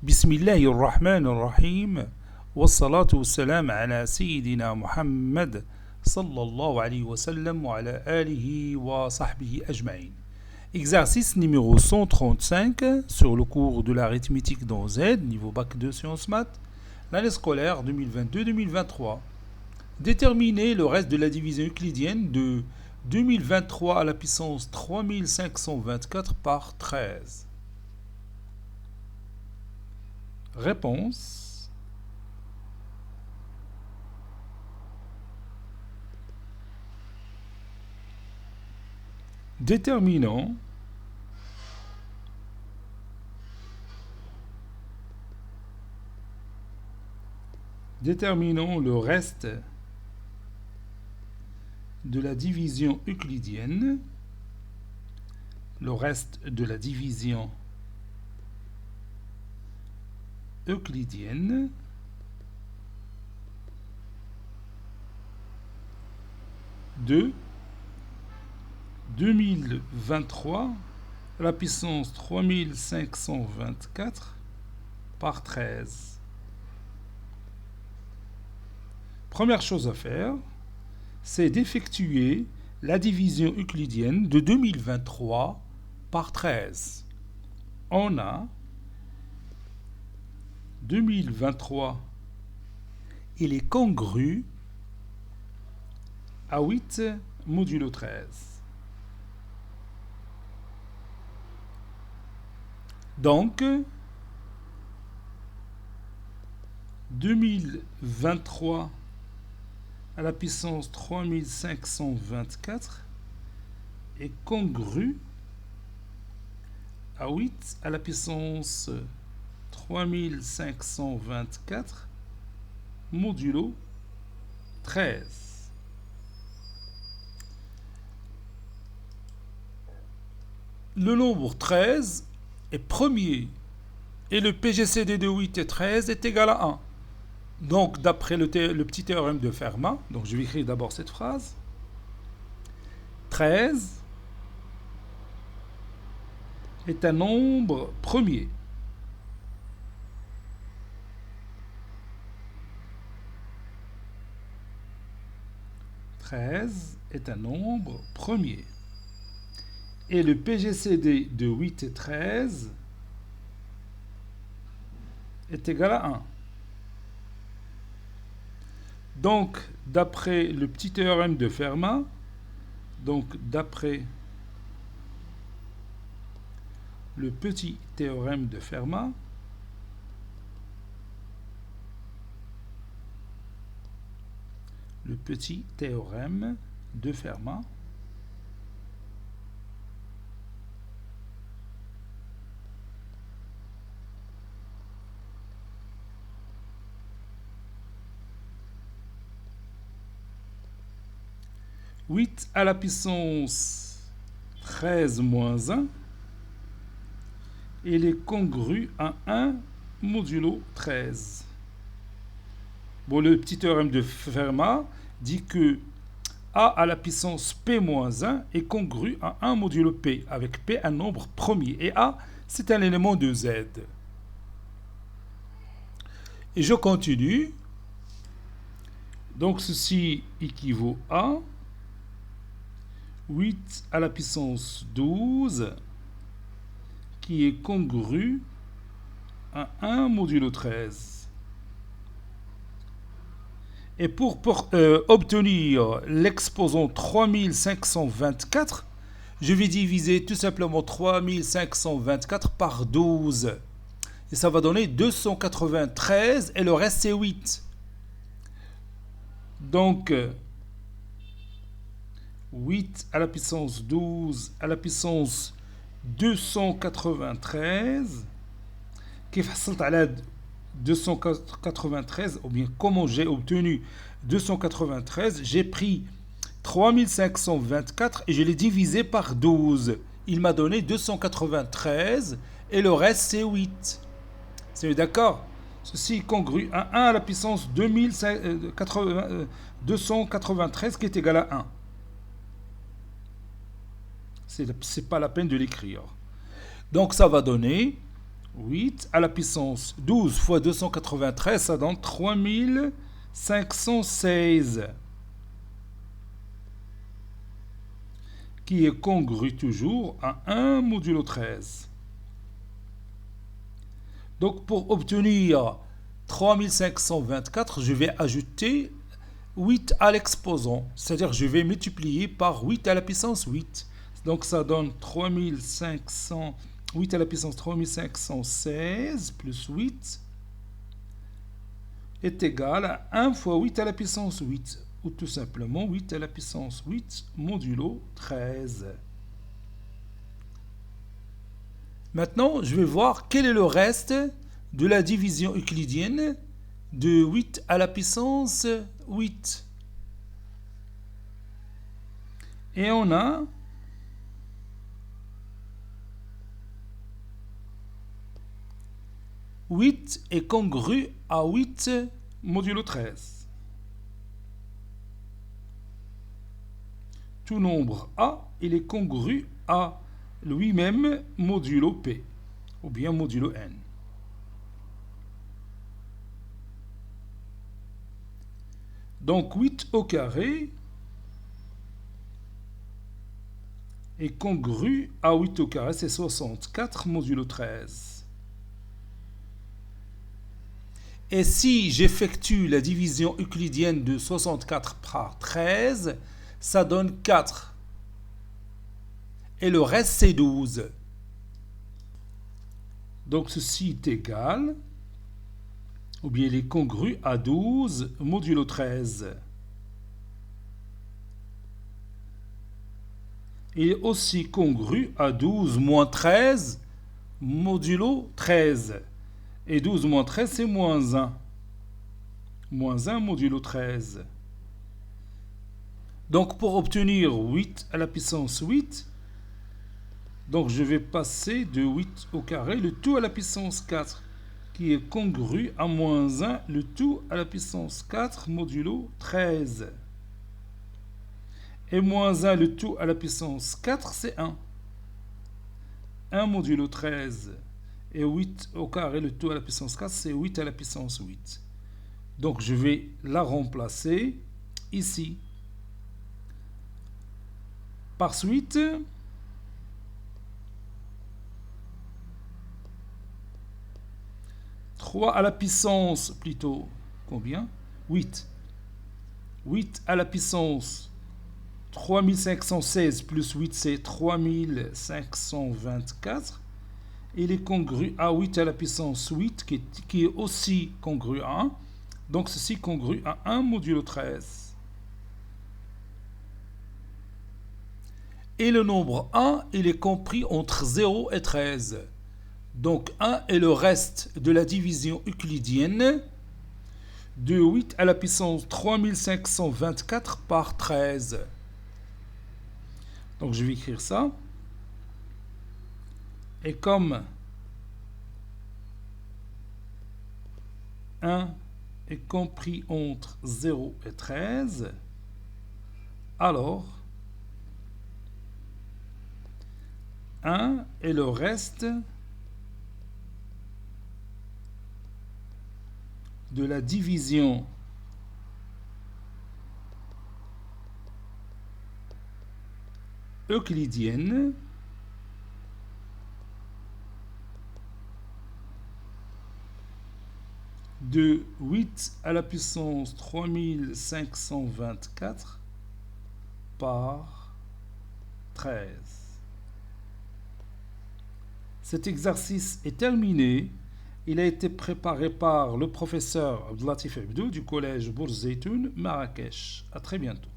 بسم الله الرحمن الرحيم والصلاة والسلام على سيدنا محمد صلى الله عليه وسلم وعلى آله وصحبه أجمعين. Exercice numéro 135 sur le cours de l'arithmétique dans Z, niveau bac 2 sciences maths, l'année scolaire 2022-2023. Déterminer le reste de la division euclidienne de 2023 à la puissance 3524 par 13. Réponse. Déterminons le reste de la division euclidienne. Le reste de la division euclidienne de 2023 à la puissance 3524 par 13. Première chose à faire, c'est d'effectuer la division euclidienne de 2023 par 13. On a 2023, il est congru à 8 modulo 13. Donc, 2023 à la puissance 3524 est congru à 8 à la puissance 3524 modulo 13. Le nombre 13 est premier et le PGCD de 8 et 13 est égal à 1. Donc, d'après le petit théorème de Fermat, donc je vais écrire d'abord cette phrase, 13 est un nombre premier. 13 est un nombre premier. Et le PGCD de 8 et 13 est égal à 1. Donc, d'après le petit théorème de Fermat, donc d'après le petit théorème de Fermat, le petit théorème de Fermat, huit à la puissance 13 moins 1, il est congru à 1 modulo 13. Bon, le petit théorème de Fermat dit que a à la puissance p moins 1 est congru à 1 modulo p, avec p un nombre premier. Et a, c'est un élément de z. Et je continue. Donc, ceci équivaut à 8 à la puissance 12, qui est congru à 1 modulo 13. Et pour obtenir l'exposant 3524, je vais diviser tout simplement 3524 par 12. Et ça va donner 293 et le reste c'est 8. Donc, 8 à la puissance 12 à la puissance 293 qui facilite à l'aide 293, ou bien comment j'ai obtenu 293, j'ai pris 3524 et je l'ai divisé par 12. Il m'a donné 293 et le reste c'est 8. C'est d'accord? Ceci est congru à 1 à la puissance 293 qui est égal à 1. C'est pas la peine de l'écrire. Donc ça va donner 8 à la puissance 12 fois 293, ça donne 3516. Qui est congru toujours à 1 modulo 13. Donc pour obtenir 3524, je vais ajouter 8 à l'exposant. C'est-à-dire je vais multiplier par 8 à la puissance 8. Donc ça donne 3500, 8 à la puissance 3516 plus 8 est égal à 1 fois 8 à la puissance 8. Ou tout simplement 8 à la puissance 8 modulo 13. Maintenant, je vais voir quel est le reste de la division euclidienne de 8 à la puissance 8. Et on a « 8 est congru à 8 modulo 13. Tout nombre A, il est congru à lui-même modulo P, ou bien modulo N. Donc 8 au carré est congru à 8 au carré, c'est 64 modulo 13. Et si j'effectue la division euclidienne de 64 par 13, ça donne 4. Et le reste, c'est 12. Donc ceci est égal, ou bien il est congru à 12 modulo 13. Il est aussi congru à 12 moins 13 modulo 13. Et 12 moins 13, c'est moins 1. Moins 1 modulo 13. Donc pour obtenir 8 à la puissance 8, donc je vais passer de 8 au carré, le tout à la puissance 4, qui est congru à moins 1, le tout à la puissance 4 modulo 13. Et moins 1, le tout à la puissance 4, c'est 1. 1 modulo 13. Et 8 au carré, le tout à la puissance 4, c'est 8 à la puissance 8. Donc je vais la remplacer ici. Par suite, trois à la puissance, plutôt, combien? 8. 8 à la puissance 3516 plus 8, c'est 3524. Il est congru à 8 à la puissance 8, qui est aussi congru à 1. Donc ceci congru à 1 modulo 13. Et le nombre 1, il est compris entre 0 et 13. Donc 1 est le reste de la division euclidienne de 8 à la puissance 3524 par 13. Donc je vais écrire ça. Et comme 1 est compris entre 0 et 13, alors 1 est le reste de la division euclidienne de 8 à la puissance 3524 par 13. Cet exercice est terminé. Il a été préparé par le professeur Abdelatif Abdou du collège Bourz Zeytoun, Marrakech. À très bientôt.